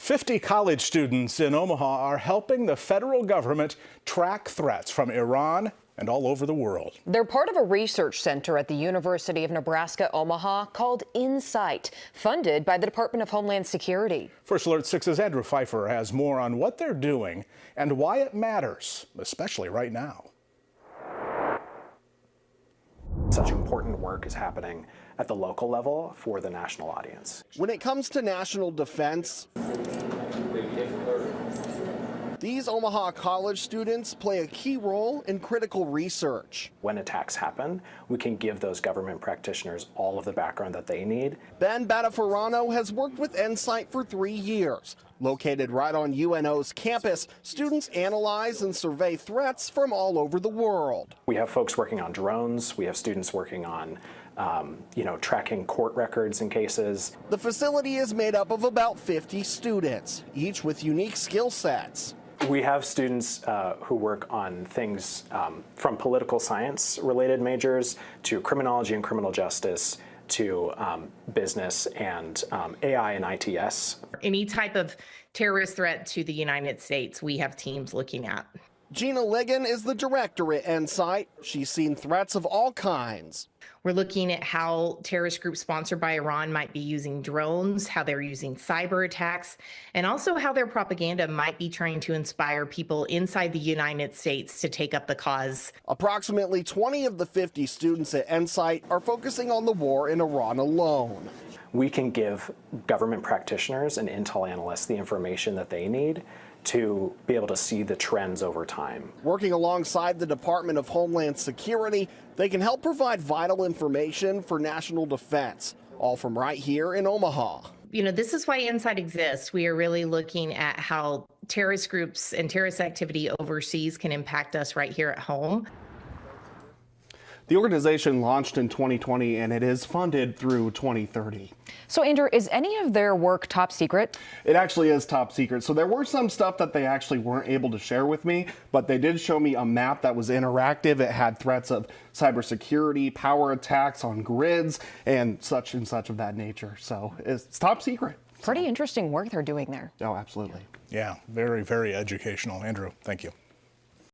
50 college students in Omaha are helping the federal government track threats from Iran and all over the world. They're part of a research center at the University of Nebraska, Omaha called InSight, funded by the Department of Homeland Security. First Alert 6's Andrew Pfeiffer has more on what they're doing and why it matters, especially right now. Such important work is happening at the local level for the national audience. When it comes to national defense, these Omaha college students play a key role in critical research. When attacks happen, we can give those government practitioners all of the background that they need. Ben Badafarano has worked with InSight for 3 years. Located right on UNO's campus, students analyze and survey threats from all over the world. We have folks working on drones. We have students working on tracking court records in cases. The facility is made up of about 50 students, each with unique skill sets. We have students who work on things from political science related majors to criminology and criminal justice to business and AI and ITS. Any type of terrorist threat to the United States, we have teams looking at. Gina Ligon is the director at InSight. She's seen threats of all kinds. We're looking at how terrorist groups sponsored by Iran might be using drones, how they're using cyber attacks, and also how their propaganda might be trying to inspire people inside the United States to take up the cause. Approximately 20 of the 50 students at InSight are focusing on the war in Iran alone. We can give government practitioners and intel analysts the information that they need to be able to see the trends over time. Working alongside the Department of Homeland Security, they can help provide vital information for national defense, all from right here in Omaha. You know, this is why InSight exists. We are really looking at how terrorist groups and terrorist activity overseas can impact us right here at home. The organization launched in 2020 and it is funded through 2030. So, Andrew, is any of their work top secret? It actually is top secret. So there were some stuff that they actually weren't able to share with me, but they did show me a map that was interactive. It had threats of cybersecurity, power attacks on grids, and such of that nature. So it's top secret. Pretty interesting work they're doing there. Oh, absolutely. Yeah, very, very educational. Andrew, thank you.